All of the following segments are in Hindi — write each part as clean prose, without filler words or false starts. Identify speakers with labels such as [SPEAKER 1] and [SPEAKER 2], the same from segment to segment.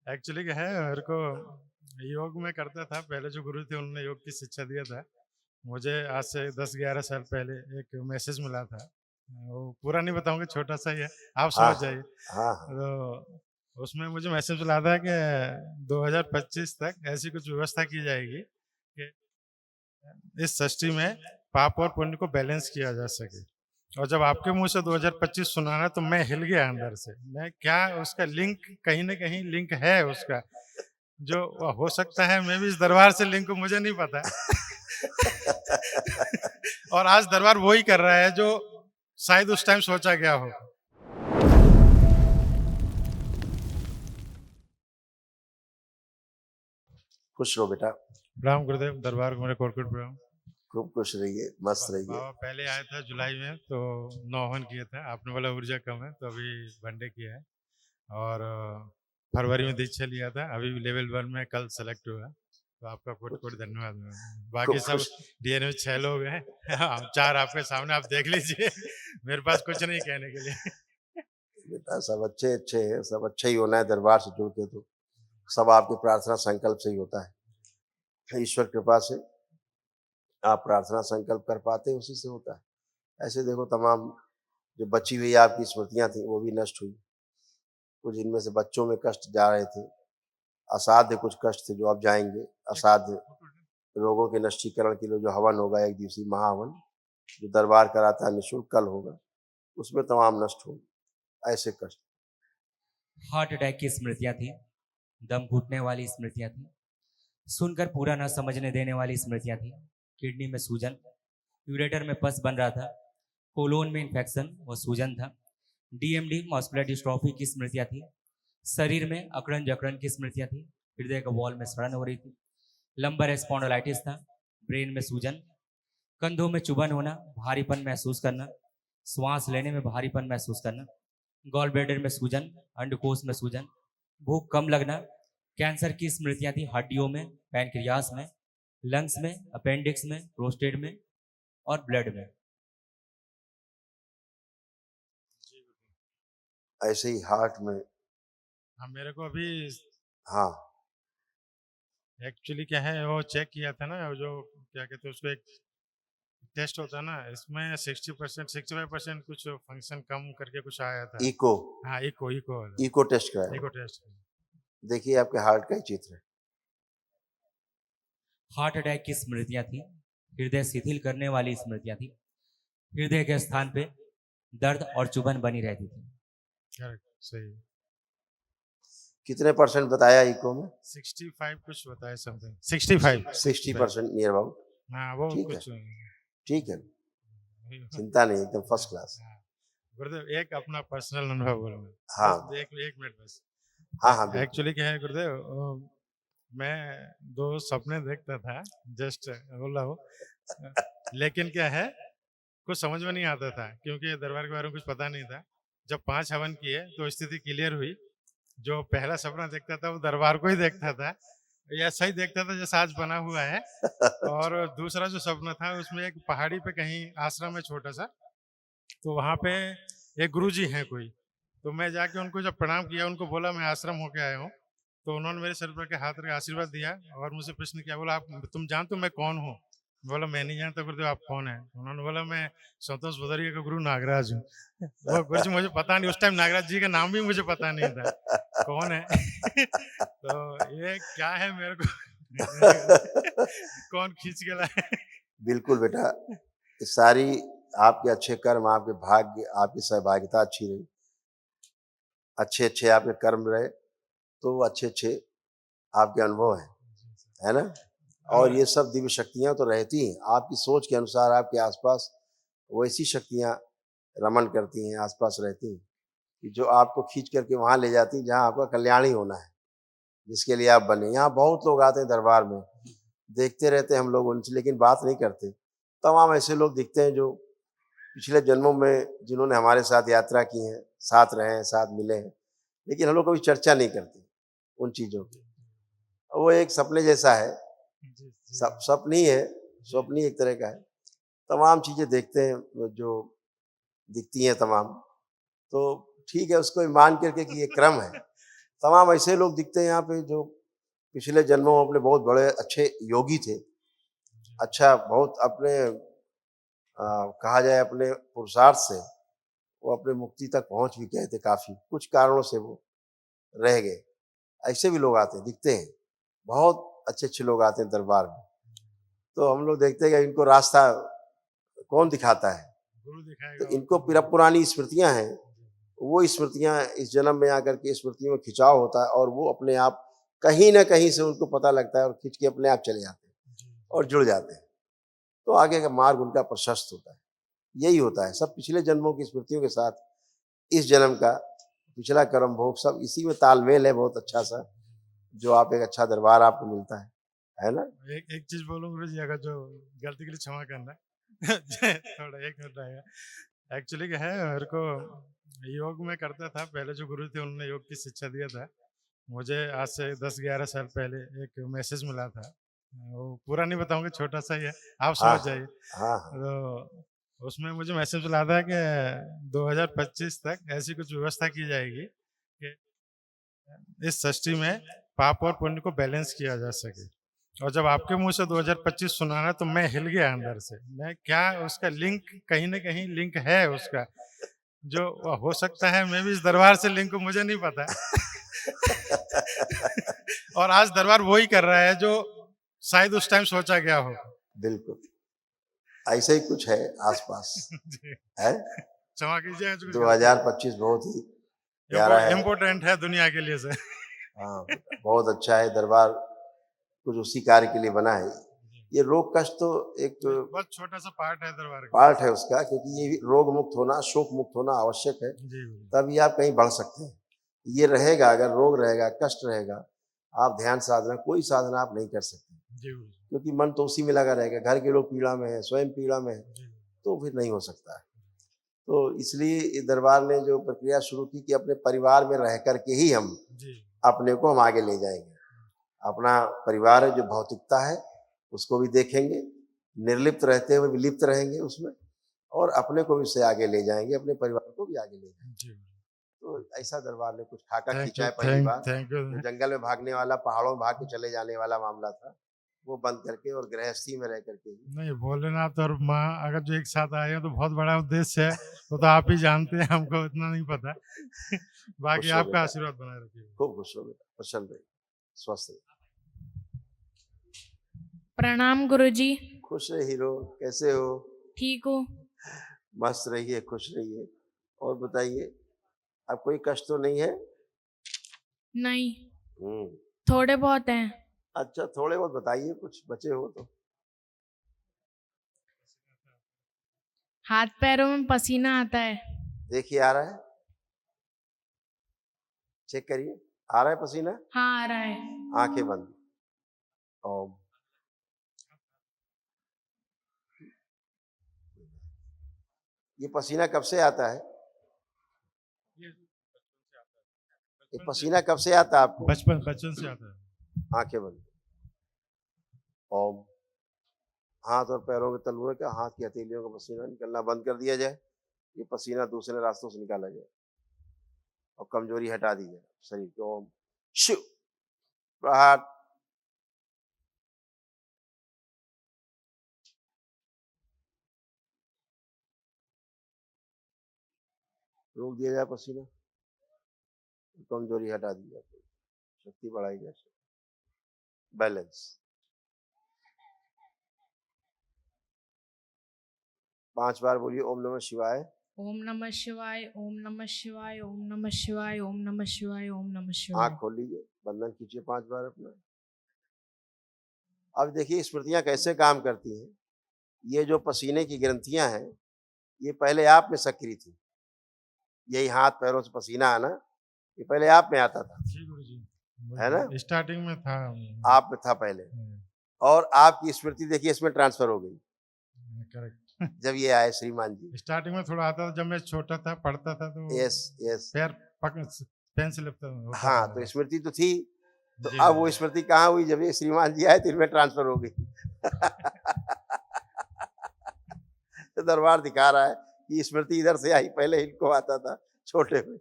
[SPEAKER 1] एक्चुअली क्या है, मेरे को योग में करता था पहले। जो गुरु थे उन्होंने योग की शिक्षा दिया था मुझे। आज से 10-11 साल पहले एक मैसेज मिला था। वो पूरा नहीं बताऊंगा, छोटा सा ही है, आप
[SPEAKER 2] हाँ
[SPEAKER 1] समझ जाइए।
[SPEAKER 2] हाँ हाँ।
[SPEAKER 1] तो उसमें मुझे मैसेज मिला था कि 2025 तक ऐसी कुछ व्यवस्था की जाएगी कि इस सृष्टि में पाप और पुण्य को बैलेंस किया जा सके। और जब आपके मुंह से 2025 सुना ना, तो मैं हिल गया अंदर से। मैं क्या, उसका लिंक कहीं ना कहीं लिंक है उसका, जो हो सकता है मैं भी इस दरबार से लिंक, मुझे नहीं पता। और आज दरबार वही कर रहा है जो शायद उस टाइम सोचा गया हो।
[SPEAKER 2] खुश रहो बेटा,
[SPEAKER 1] राम गुरुदेव, दरबार को मेरे कोटकोट प्रणाम।
[SPEAKER 2] खूब खुश रहिए, मस्त रहिए।
[SPEAKER 1] बाबा पहले आया था जुलाई में, तो 9 हवन किए थे। आपने बोला ऊर्जा कम है, तो अभी वनडे किया है। और फरवरी में दीक्षा लिया था, अभी लेवल 1 में कल सेलेक्ट हुआ। तो आपका कोटि कोटि धन्यवाद। बाकी
[SPEAKER 2] खूब
[SPEAKER 1] सब
[SPEAKER 2] खुश।
[SPEAKER 1] डीएनए में 6 लोग हैं। हम 4 आपके सामने, आप देख लीजिए। मेरे पास कुछ नहीं कहने के लिए।
[SPEAKER 2] बेटा सब अच्छे अच्छे हैं, सब अच्छा ही होना है। दरबार से जुड़ के तो सब आपकी प्रार्थना संकल्प से ही होता है। ईश्वर कृपा से आप प्रार्थना संकल्प कर पाते हैं, उसी से होता है। ऐसे देखो, तमाम जो बची हुई आपकी स्मृतियां थी वो भी नष्ट हुई। कुछ इनमें से बच्चों में कष्ट जा रहे थे, असाध्य कुछ कष्ट थे जो अब जाएंगे। असाध्य रोगों के नष्टीकरण के लिए जो हवन होगा, एक दिवसीय महाहवन जो दरबार कराता है निःशुल्क, कल होगा, उसमें तमाम नष्ट होंगे ऐसे कष्ट।
[SPEAKER 3] हार्ट अटैक की स्मृतियां थी, दम घुटने वाली स्मृतियां थी, सुनकर पूरा न समझने देने वाली स्मृतियां थी, किडनी में सूजन, यूरेटर में पस बन रहा था, कोलोन में इन्फेक्शन व सूजन था, डीएमडी मस्कुलर डिस्ट्रॉफी की स्मृतियां थी, शरीर में अकड़न जकड़न की स्मृतियां थी, हृदय का वॉल में सड़न हो रही थी, लंबर स्पॉन्डिलाइटिस था, ब्रेन में सूजन, कंधों में चुभन होना, भारीपन महसूस करना, श्वास लेने में भारीपन महसूस करना, गॉल ब्लैडर में सूजन, अंडकोश में सूजन, भूख कम लगना, कैंसर की स्मृतियां थी हड्डियों में, पैनक्रियास में, लंग्स में, अपेंडिक्स में, प्रोस्टेट में और ब्लड में।
[SPEAKER 2] ऐसे ही हार्ट में।
[SPEAKER 1] हाँ, मेरे को अभी
[SPEAKER 2] हाँ
[SPEAKER 1] एक्चुअली क्या है, वो चेक किया था ना, वो जो क्या कहते हैं उसको, एक टेस्ट होता है ना, इसमें 60%, 65% कुछ फंक्शन कम करके कुछ आया था।
[SPEAKER 2] इको
[SPEAKER 1] हाँ, इको इको
[SPEAKER 2] इको टेस्ट कराया,
[SPEAKER 1] इको टेस्ट।
[SPEAKER 2] देखिए आपके हार्ट का ही चित्र है।
[SPEAKER 3] हार्ट अटैक की स्मृतियां थी, हृदय शिथिल करने वाली स्मृतियां थी, हृदय के स्थान पे दर्द और चुभन बनी रहती थी।
[SPEAKER 1] करेक्ट, सही।
[SPEAKER 2] कितने परसेंट बताया इको में?
[SPEAKER 1] 65 कुछ बताया, समथिंग 65।
[SPEAKER 2] 60% near about.
[SPEAKER 1] हाँ, वो
[SPEAKER 2] ठीक है,
[SPEAKER 1] कुछ।
[SPEAKER 2] ठीक है, चिंता नहीं, एकदम फर्स्ट क्लास।
[SPEAKER 1] हाँ, गुरुदेव एक अपना पर्सनल अनुभव बोलूंगा।
[SPEAKER 2] हाँ
[SPEAKER 1] बस एक मिनट बस।
[SPEAKER 2] हाँ हाँ बिल्कुल।
[SPEAKER 1] एक्चुअली क्या है गुरुदेव, मैं 2 सपने देखता था, जस्ट बोला हो। लेकिन क्या है, कुछ समझ में नहीं आता था, क्योंकि दरबार के बारे में कुछ पता नहीं था। जब 5 हवन किए तो स्थिति क्लियर हुई। जो पहला सपना देखता था वो दरबार को ही देखता था, या ऐसा ही देखता था जैसा आज बना हुआ है। और दूसरा जो सपना था, उसमें एक पहाड़ी पे कहीं आश्रम है छोटा सा, तो वहाँ पे एक गुरुजी हैं कोई। तो मैं जाके उनको जब प्रणाम किया, उनको बोला मैं आश्रम होके आया हूँ। तो उन्होंने मेरे सर पर के हाथ रख आशीर्वाद दिया और मुझसे प्रश्न किया, बोला आप तुम जानते हो मैं कौन हूँ? बोला मैं नहीं जानता गुरुदेव, आप कौन है? उन्होंने बोला मैं संतोष भदौरिया का गुरु नागराज हूँ। वो गुरुजी मुझे पता नहीं, उस टाइम नागराज जी का नाम भी मुझे पता नहीं था कौन है। तो ये क्या है मेरे को कौन खींच के लाए?
[SPEAKER 2] बिल्कुल बेटा, ये सारी आपके अच्छे कर्म, आपके भाग्य, आपकी सहभागिता अच्छी रही, अच्छे अच्छे आपके कर्म रहे, तो अच्छे अच्छे आपके अनुभव हैं, है ना? और ये सब दिव्य शक्तियाँ तो रहती हैं, आपकी सोच के अनुसार आपके आसपास वैसी शक्तियाँ रमण करती हैं, आसपास रहती हैं, कि जो आपको खींच करके वहाँ ले जाती हैं जहाँ आपका कल्याण ही होना है, जिसके लिए आप बने। यहाँ बहुत लोग आते हैं दरबार में, देखते रहते हैं हम लोग उनसे, लेकिन बात नहीं करते। तमाम ऐसे लोग दिखते हैं जो पिछले जन्मों में जिन्होंने हमारे साथ यात्रा की है, साथ रहे हैं, साथ मिले हैं, लेकिन हम लोग कभी चर्चा नहीं करते उन चीज़ों की। वो एक सपने जैसा है, स्वप्न ही है, स्वप्न ही एक तरह का है। तमाम चीज़ें देखते हैं जो दिखती हैं तमाम, तो ठीक है, उसको मान करके कि ये क्रम है, तमाम ऐसे लोग दिखते हैं यहाँ पे जो पिछले जन्मों में अपने बहुत बड़े अच्छे योगी थे, अच्छा बहुत अपने कहा जाए अपने पुरुषार्थ से वो अपने मुक्ति तक पहुंच भी गए थे, काफी कुछ कारणों से वो रह गए। ऐसे भी लोग आते हैं, दिखते हैं, बहुत अच्छे अच्छे लोग आते हैं दरबार में। तो हम लोग देखते हैं कि इनको रास्ता कौन दिखाता है,
[SPEAKER 1] गुरु
[SPEAKER 2] तो
[SPEAKER 1] दिखाएगा।
[SPEAKER 2] इनको पुरानी स्मृतियां हैं, वो स्मृतियां इस जन्म में आकर के स्मृतियों में खिंचाव होता है और वो अपने आप कहीं ना कहीं से उनको पता लगता है और खींच के अपने आप चले जाते हैं और जुड़ जाते हैं। तो आगे का मार्ग उनका प्रशस्त होता है। यही होता है, सब पिछले जन्मों की स्मृतियों के साथ इस जन्म का पिछला कर्म भोग सब इसी में तालमेल है बहुत अच्छा सा, जो आप एक अच्छा दरबार आपको मिलता है ना।
[SPEAKER 1] एक चीज बोलूं गुरु जी, अगर जो गलती के लिए क्षमा करना थोड़ा 1 मिनट रहेगा। एक्चुअली क्या है, मेरे को योग में करता था पहले, जो गुरु थे उन्होंने योग की शिक्षा दिया था। मुझे आज से 10-11 साल पहले एक मैसेज मिला था, वो पूरा नहीं बताऊंगा, छोटा सा ही है, आप
[SPEAKER 2] हाँ
[SPEAKER 1] समझ जाइए।
[SPEAKER 2] हाँ हाँ
[SPEAKER 1] तो उसमें मुझे मैसेज मिला था कि 2025 तक ऐसी कुछ व्यवस्था की जाएगी कि इस सृष्टि में पाप और पुण्य को बैलेंस किया जा सके। और जब आपके मुंह से 2025 सुना ना, तो मैं हिल गया अंदर से। मैं क्या, उसका लिंक कहीं ना कहीं लिंक है उसका, जो हो सकता है मैं भी इस दरबार से लिंक, मुझे नहीं पता। और आज दरबार वही कर रहा है जो शायद उस टाइम सोचा गया हो।
[SPEAKER 2] बिल्कुल ऐसे ही कुछ है आसपास
[SPEAKER 1] जी,
[SPEAKER 2] है।
[SPEAKER 1] क्षमा कीजिए, कुछ गलती
[SPEAKER 2] 2025 बहुत ही प्यारा है।
[SPEAKER 1] इम्पोर्टेंट है दुनिया के लिए से।
[SPEAKER 2] हाँ बहुत अच्छा है दरबार, कुछ उसी कार्य के लिए बना है। ये रोग कष्ट तो एक
[SPEAKER 1] बहुत छोटा सा पार्ट है दरबार का।
[SPEAKER 2] पार्ट है उसका, क्योंकि ये भी रोग मुक्त होना, शोक मुक्त होना आवश्यक है,
[SPEAKER 1] जी
[SPEAKER 2] तभी आप कहीं बढ़ सकते हैं। ये रहेगा, अगर रोग रहेगा, कष्ट रहेगा, आप ध्यान साधना, कोई साधना आप नहीं कर सकते,
[SPEAKER 1] जी
[SPEAKER 2] क्योंकि मन तो उसी में लगा रहेगा। घर के लोग पीड़ा में है, स्वयं पीड़ा में है,
[SPEAKER 1] जी
[SPEAKER 2] तो फिर नहीं हो सकता है। तो इसलिए इस दरबार ने जो प्रक्रिया शुरू की कि अपने परिवार में रह करके ही हम
[SPEAKER 1] जी
[SPEAKER 2] अपने को हम आगे ले जाएंगे। अपना परिवार है जो भौतिकता है उसको भी देखेंगे, निर्लिप्त रहते हुए भी लिप्त रहेंगे उसमें, और अपने को भी उससे आगे ले जाएंगे, अपने परिवार को भी आगे ले जाएंगे।
[SPEAKER 1] जी।
[SPEAKER 2] तो ऐसा दरबार ने कुछ खाका
[SPEAKER 1] थैंक
[SPEAKER 2] खींचा
[SPEAKER 1] यू,
[SPEAKER 2] है पहली बार।
[SPEAKER 1] Thank you.
[SPEAKER 2] जो जंगल में भागने वाला, पहाड़ों में भाग के चले जाने वाला मामला था, वो बंद करके और गृहस्थी में रह करके ही।
[SPEAKER 1] नहीं, भोलेनाथ और माँ अगर जो एक साथ आए हैं तो बहुत बड़ा उद्देश्य है, वो तो आप ही जानते हैं, हमको इतना नहीं पता। बाकी
[SPEAKER 2] खुश हो
[SPEAKER 1] आपका
[SPEAKER 2] बेटा,
[SPEAKER 1] आशीर्वाद बनाए रखिए।
[SPEAKER 2] खूब खुश हो बेटा, प्रसन्न रहिए, स्वस्थ रहिए।
[SPEAKER 4] प्रणाम गुरुजी।
[SPEAKER 2] खुश रहे हीरो, कैसे हो?
[SPEAKER 4] ठीक हूँ।
[SPEAKER 2] मस्त रहिए, खुश रहिए। और बताइए, अब कोई कष्ट तो नहीं है?
[SPEAKER 4] नहीं,
[SPEAKER 2] हम्म,
[SPEAKER 4] थोड़े बहुत हैं।
[SPEAKER 2] अच्छा थोड़े बहुत बताइए, कुछ बचे हो तो।
[SPEAKER 4] हाथ पैरों में पसीना आता है।
[SPEAKER 2] देखिए आ रहा है, चेक करिए, आ रहा है पसीना?
[SPEAKER 4] हाँ, आ रहा है।
[SPEAKER 2] आंखें बंद। ओम। ये पसीना कब से आता है? ये पसीना कब से आता है आपको?
[SPEAKER 1] बचपन से आता है।
[SPEAKER 2] आंखें बंद। ओम। हाथ और पैरों के तलुए का, हाथ की हथेलियों का पसीना निकलना बंद कर दिया जाए। ये पसीना दूसरे रास्तों से निकाला जाए और कमजोरी हटा दी जाए शरीर की। ओम शिव प्रहार। रोक दिया जाए पसीना, कमजोरी हटा दी जाए, शक्ति बढ़ाई जाए, बैलेंस। 5 बार बोलिए ओम नमः शिवाय।
[SPEAKER 4] ओम नमः शिवाय, ओम नमः शिवाय, ओम नमः शिवाय, ओम नमः शिवाय, ओम नमः शिवाय।
[SPEAKER 2] आंख खोल लीजिए, बंधन कीजिए 5 बार अपना। अब देखिए स्मृतियां कैसे काम करती हैं। ये जो पसीने की ग्रंथियां हैं, ये पहले आप में सक्रिय थी। यही हाथ पैरों से पसीना आना, ये पहले आप में आता था,
[SPEAKER 1] जी गुरु जी,
[SPEAKER 2] है ना?
[SPEAKER 1] स्टार्टिंग में था।
[SPEAKER 2] आप में था पहले, और आपकी स्मृति देखिए इसमें ट्रांसफर हो गई
[SPEAKER 1] करेक्ट।
[SPEAKER 2] जब ये आए श्रीमान जी।
[SPEAKER 1] स्टार्टिंग में थोड़ा आता था, जब मैं छोटा था, पढ़ता था, तो
[SPEAKER 2] यस यस,
[SPEAKER 1] पैर पेन से लिखता होता था
[SPEAKER 2] हाँ तो
[SPEAKER 1] मेरा।
[SPEAKER 2] स्मृति तो थी, तो
[SPEAKER 1] जी,
[SPEAKER 2] अब वो स्मृति कहाँ हुई? जब ये श्रीमान जी आए तो इनमें ट्रांसफर हो गई। तो दरबार दिखा रहा है कि स्मृति इधर से आई, पहले इनको आता था छोटे में।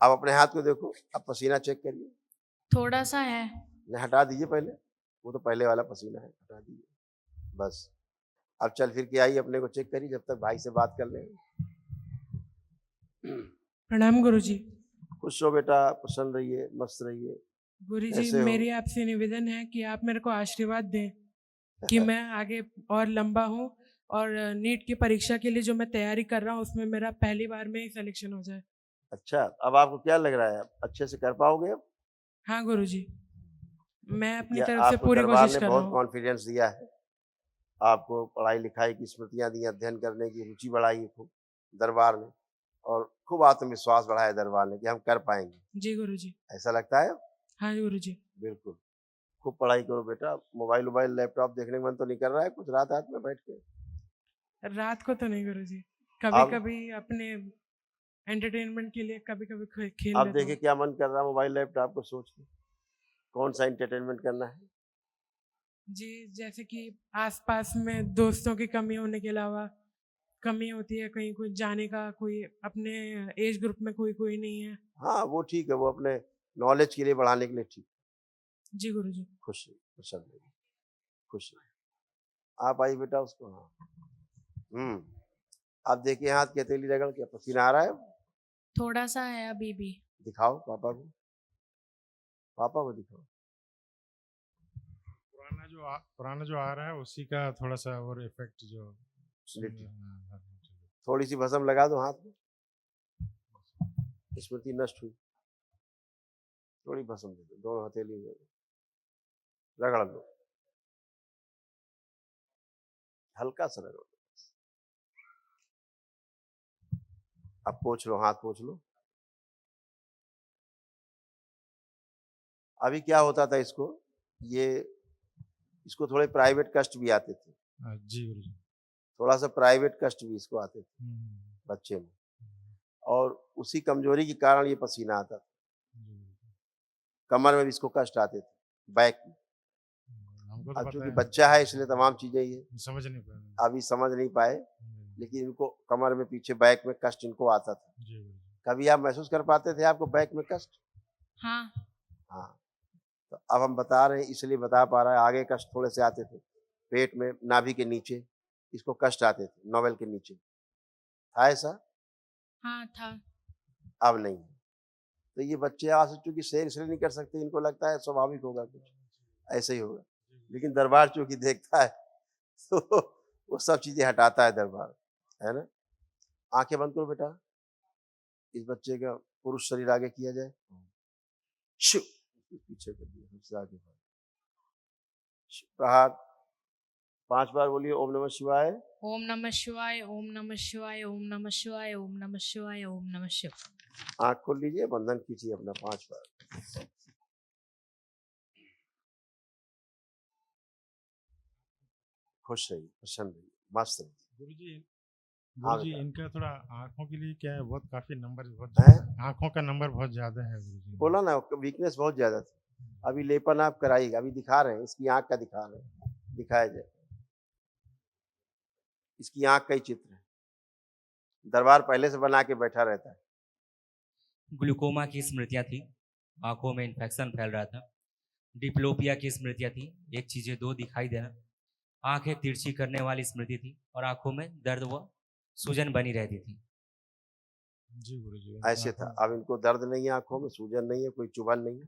[SPEAKER 2] आप अपने हाथ को देखो, आप पसीना चेक करिए।
[SPEAKER 4] थोड़ा सा है।
[SPEAKER 2] नहीं, हटा दीजिए पहले, वो तो पहले वाला पसीना है, हटा दीजिए बस। अब चल फिर के आइए, अपने को चेक करिए जब तक भाई से बात कर लेंगे।
[SPEAKER 5] प्रणाम गुरुजी।
[SPEAKER 2] खुश रहो बेटा, प्रसन्न रहिए, मस्त रहिए।
[SPEAKER 5] गुरुजी
[SPEAKER 2] कैसे हो?
[SPEAKER 5] मेरी आपसे निवेदन है कि आप मेरे को आशीर्वाद दें कि मैं आगे और लंबा हूँ और नीट की परीक्षा के लिए जो मैं तैयारी कर रहा हूँ उसमें मेरा पहली बार में ही सिलेक्शन हो जाए।
[SPEAKER 2] अच्छा, अब आपको क्या लग रहा है, आप अच्छे से कर पाओगे अब?
[SPEAKER 5] हाँ गुरुजी, मैं अपनी
[SPEAKER 2] या
[SPEAKER 5] तरफ से
[SPEAKER 2] आपको
[SPEAKER 5] पूरी
[SPEAKER 2] दरबार
[SPEAKER 5] कोशिश
[SPEAKER 2] ने
[SPEAKER 5] कर रहा
[SPEAKER 2] बहुत
[SPEAKER 5] हूँ।
[SPEAKER 2] कॉन्फिडेंस दिया है, आपको पढ़ाई लिखाई की स्मृतियां दी, अध्ययन करने की रुचि बढ़ाई है खूब दरबार ने, और खूब आत्मविश्वास बढ़ाया दरबार ने कि हम कर पाएंगे।
[SPEAKER 5] जी गुरुजी।
[SPEAKER 2] ऐसा लगता है?
[SPEAKER 5] हाँ गुरुजी।
[SPEAKER 2] बिल्कुल, खूब पढ़ाई करो बेटा। मोबाइल वोबाइल लैपटॉप देखने का मन तो नहीं कर रहा है कुछ रात रात में बैठ के?
[SPEAKER 5] रात को तो नहीं गुरुजी, कभी
[SPEAKER 2] अब
[SPEAKER 5] कभी अपने एंटरटेनमेंट के लिए कभी कभी खेल
[SPEAKER 2] अब
[SPEAKER 5] लेता
[SPEAKER 2] देखिए
[SPEAKER 5] हूँ।
[SPEAKER 2] क्या मन कर रहा है मोबाइल लैपटॉप को सोच के, कौन सा एंटरटेनमेंट करना है?
[SPEAKER 5] जी, जैसे कि आसपास में दोस्तों की कमी होने के अलावा कमी होती है कहीं कुछ जाने का, कोई अपने एज ग्रुप में कोई कोई नहीं है।
[SPEAKER 2] हाँ वो ठीक है, वो अपने नॉलेज के लिए बढ़ाने के लिए ठीक।
[SPEAKER 5] जी गुरुजी।
[SPEAKER 2] खुश रहिए, प्रसन्न रहिए, खुश रहिए। आप आई बेटा उसको, हाँ। आप देखिए हाथ की हथेली रगड़ के, पसीना आ रहा है?
[SPEAKER 4] थोड़ा सा है अभी भी।
[SPEAKER 2] दिखाओ पापा को, पापा को दिखाओ।
[SPEAKER 1] पुराना जो आ रहा है उसी का थोड़ा सा और इफेक्ट जो
[SPEAKER 2] लिट्टी।
[SPEAKER 1] हाँ,
[SPEAKER 2] थोड़ी सी भस्म लगा दो हाथ में, स्मृति नष्ट हुई। थोड़ी भस्म दे दो, दोनों हथेली में रगड़ लो, हल्का सा रगड़ लो। अब पोंछ लो, हाथ पोंछ लो। अभी क्या होता था इसको, ये इसको थोड़े प्राइवेट कष्ट भी आते थे,
[SPEAKER 1] जी गुरुजी।
[SPEAKER 2] थोड़ा सा प्राइवेट कष्ट भी इसको आते थे बच्चे में, और उसी कमजोरी के कारण ये पसीना आता था। कमर में भी इसको कष्ट आते थे, बैक में।
[SPEAKER 1] हमको तो
[SPEAKER 2] अब
[SPEAKER 1] पता
[SPEAKER 2] चूंकि
[SPEAKER 1] है,
[SPEAKER 2] बच्चा है इसलिए तमाम चीजें ये
[SPEAKER 1] समझ नहीं पाया।
[SPEAKER 2] अभी समझ नहीं पाए, लेकिन इनको कमर में पीछे बैक में कष्ट इनको आता था।
[SPEAKER 1] जी गुरुजी।
[SPEAKER 2] कभी आप महसूस कर पाते थे आपको बैक में कष्ट?
[SPEAKER 4] हाँ।
[SPEAKER 2] हाँ, तो अब हम बता रहे हैं इसलिए बता पा रहा है। आगे कष्ट थोड़े से आते थे, पेट में, नाभि के नीचे इसको कष्ट आते थे, नोवेल के नीचे था ऐसा?
[SPEAKER 4] हाँ था।
[SPEAKER 2] अब नहीं। तो ये बच्चे आज से चूंकि शेर इसलिए नहीं कर सकते, इनको लगता है स्वाभाविक होगा, कुछ ऐसे ही होगा, लेकिन दरबार चूंकि देखता है तो वो सब चीजें हटाता है दरबार, है ना। आंखें बंद करो बेटा, इस बच्चे का पुरुष शरीर आगे किया जाए, शिव पीछे कर दिया, सबसे आगे प्रहार 5 बार बोलिए, ओम नमः शिवाय।
[SPEAKER 4] ओम नमः शिवाय, ओम नमः शिवाय, ओम नमः शिवाय, ओम नमः शिवाय, ओम नमः शिवाय।
[SPEAKER 2] आंख खोल लीजिए, बंधन कीजिए अपना 5 बार। खुश रहिए, प्रसन्न रहिए, मस्त रहिए।
[SPEAKER 1] गुरुजी
[SPEAKER 2] हाँ
[SPEAKER 1] गुरुजी
[SPEAKER 2] बेटा।
[SPEAKER 1] इनका थोड़ा आंखों के लिए क्या है, बहुत काफी नंबर बहुत
[SPEAKER 2] हैं?
[SPEAKER 1] ज्यादा है। आंखों का नंबर बहुत ज्यादा है गुरुजी।
[SPEAKER 2] बोला ना, वीकनेस बहुत ज्यादा थी। अभी लेपन आप कराइएगा, अभी दिखा रहे हैं, इसकी आंख का दिखा रहे हैं, दिखाया जाए। इसकी आंख का ही चित्र है, दरबार पहले से बना के बैठा रहता है।
[SPEAKER 3] ग्लूकोमा की स्मृतियां थी, आंखों में इन्फेक्शन फैल रहा था। डिप्लोपिया की स्मृतियां थी, एक चीजें दो दिखाई देना। आंखें तिरछी करने वाली स्मृति थी और आंखों में दर्द व सूजन बनी रहती थी।
[SPEAKER 1] जी गुरुजी।
[SPEAKER 2] ऐसे था। अब इनको दर्द नहीं है, आंखों में सूजन नहीं है, कोई चुभन नहीं है,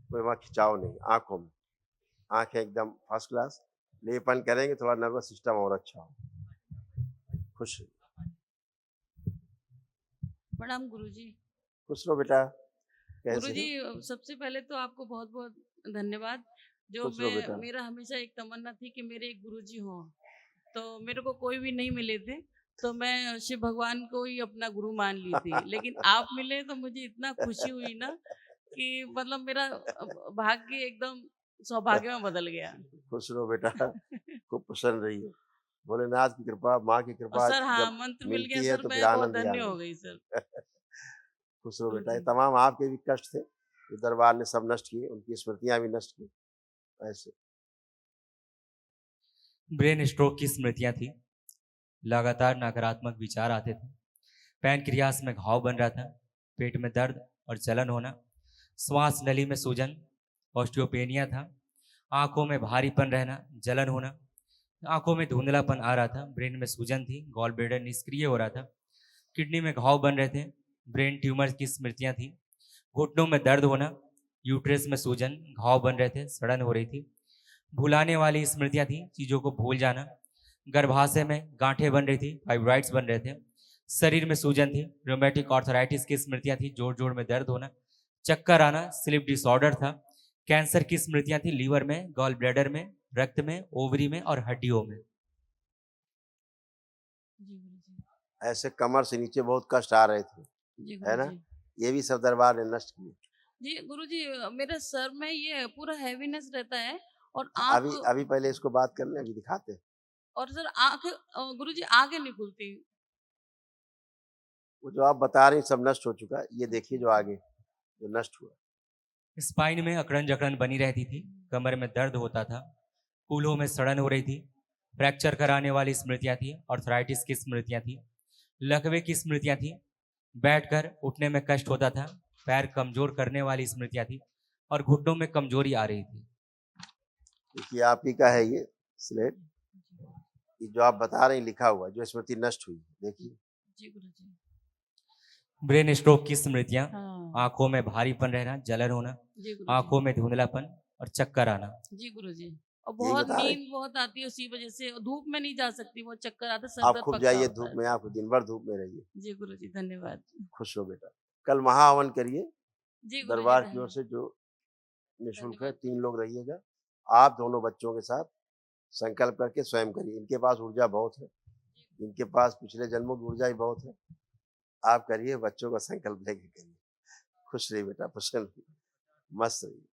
[SPEAKER 2] कोई वहाँ खिंचाव नहीं है आंखों में। आंखें एकदम फर्स्ट क्लास। लेपन करेंगे थोड़ा नर्वस सिस्टम और अच्छा हो। खुश रहिए।
[SPEAKER 6] प्रणाम गुरुजी।
[SPEAKER 2] खुश रहो बेटा। कैसे
[SPEAKER 6] गुरुजी,
[SPEAKER 2] हो?
[SPEAKER 6] सबसे पहले तो आपको बहुत बहुत धन्यवाद। जो
[SPEAKER 2] खुश रहो बेटा।
[SPEAKER 6] मेरा हमेशा एक तमन्ना थी कि मेरे एक गुरुजी हों, तो मेरे को कोई भी नहीं मिले थे, तो मैं शिव भगवान को ही अपना गुरु मान ली थी। लेकिन आप मिले तो मुझे इतना खुशी हुई ना कि मतलब मेरा भाग्य एकदम सौभाग्य में बदल गया।
[SPEAKER 2] खुश रहो बेटा, खूब प्रसन्न रहिए। भोलेनाथ की कृपा, माँ की
[SPEAKER 6] और
[SPEAKER 2] कृपा
[SPEAKER 6] सर हाँ,
[SPEAKER 2] जब
[SPEAKER 6] मंत्र मिल गया
[SPEAKER 2] मिलती है
[SPEAKER 6] सर,
[SPEAKER 2] तो फिर
[SPEAKER 6] मैं बहुत
[SPEAKER 2] आनंद ही
[SPEAKER 6] धन्य हो
[SPEAKER 2] आनंद।
[SPEAKER 6] गई सर।
[SPEAKER 2] खुश रहो बेटा। ये
[SPEAKER 6] जी।
[SPEAKER 2] तमाम आपके भी कष्ट थे, ये दरबार ने सब नष्ट किए, उनकी स्मृतियां भी नष्ट की। ऐसे
[SPEAKER 3] ब्रेन स्ट्रोक की स्मृतियां थी, लगातार नकारात्मक विचार आते थे। पैनक्रियास में घाव बन रहा था, पेट में दर्द और जलन होना, श्वास नली में सूजन, ऑस्टियोपेनिया था, आंखों में भारीपन रहना, जलन होना, आंखों में धुंधलापन आ रहा था, ब्रेन में सूजन थी, गॉल ब्लैडर निष्क्रिय हो रहा था, किडनी में घाव बन रहे थे, ब्रेन ट्यूमर की स्मृतियां थी, घुटनों में दर्द होना, यूट्रस में सूजन, घाव बन रहे थे, सड़न हो रही थी, भुलाने वाली स्मृतियां थी, चीजों को भूल जाना, गर्भाशय में गांठें बन रही थी, फाइब्रॉइड्स बन रहे थे, शरीर में सूजन थी, रोमेटिक आर्थराइटिस की स्मृतियां थी, जोड़ जोड़ में दर्द होना, चक्कर आना, स्लीप डिसऑर्डर था, कैंसर की स्मृतियां थी, लीवर में, गॉल ब्लैडर में, रक्त में, ओवरी में और हड्डियों में।
[SPEAKER 6] जी गुरुजी।
[SPEAKER 2] ऐसे कमर से नीचे बहुत कष्ट आ रहे थे,
[SPEAKER 6] जी
[SPEAKER 2] है ना?
[SPEAKER 6] गुरुजी।
[SPEAKER 2] ये भी सब दरबार ने नष्ट किए।
[SPEAKER 6] जी गुरुजी, मेरे सर में ये पूरा हैवीनेस रहता है और
[SPEAKER 2] अभी
[SPEAKER 6] आँख,
[SPEAKER 2] अभी पहले इसको बात करने, अभी दिखाते हैं।
[SPEAKER 6] और सर आँख, गुरुजी आँखें नहीं खुलती।
[SPEAKER 2] वो जो आप बता रहे हैं सब नष्ट हो चुका है। ये देखिए जो आगे जो नष्ट हुआ।
[SPEAKER 3] स्पाइन में अकड़न जकड़न बनी रहती थी, कमर में दर्द होता था, कूल्हों में सड़न हो रही थी, फ्रैक्चर कराने वाली स्मृतियां थी, आर्थराइटिस की स्मृतियां थी, लकवे की स्मृतियां थी, बैठकर उठने में कष्ट होता था, पैर कमजोर करने वाली स्मृतियां थी और घुटनों में कमजोरी आ रही थी।
[SPEAKER 2] देखिए आप ही का है ये स्लेट, ये जो आप बता रहे हैं लिखा हुआ जो स्मृति नष्ट हुई, देखिए।
[SPEAKER 6] जी गुरुजी।
[SPEAKER 3] ब्रेन स्ट्रोक की स्मृतियां,
[SPEAKER 6] हाँ।
[SPEAKER 3] आंखों में भारीपन रहना, जलन होना,
[SPEAKER 6] जी गुरुजी।
[SPEAKER 3] आंखों में धुंधलापन और चक्कर आना।
[SPEAKER 6] जी गुरुजी। और
[SPEAKER 2] यही
[SPEAKER 6] बहुत
[SPEAKER 2] बता रहे।
[SPEAKER 6] नींद बहुत आती है उसी वजह से, और धूप में नहीं जा सकती, बहुत चक्कर आता है, सर
[SPEAKER 2] आप
[SPEAKER 6] दर्द
[SPEAKER 2] खूब
[SPEAKER 6] पक्का
[SPEAKER 2] जाइए
[SPEAKER 6] होता
[SPEAKER 2] धूप
[SPEAKER 6] है।
[SPEAKER 2] में, आप दिन भर धूप में रहिए,
[SPEAKER 6] जी गुरुजी, धन्यवाद।
[SPEAKER 2] खुश हो बेटा। कल महाहवन करिए
[SPEAKER 6] जी गुरुजी,
[SPEAKER 2] दरबार की ओर से, जो निःशुल्क है। 3 लोग रहिएगा, आप दोनों बच्चों के साथ संकल्प करके स्वयं करिए। इनके पास ऊर्जा बहुत है, इनके पास पिछले जन्मों की ऊर्जा ही बहुत है। आप करिए, बच्चों का संकल्प लेके करिए। खुश रहिए बेटा, प्रसन्न रहिए, मस्त रहिए।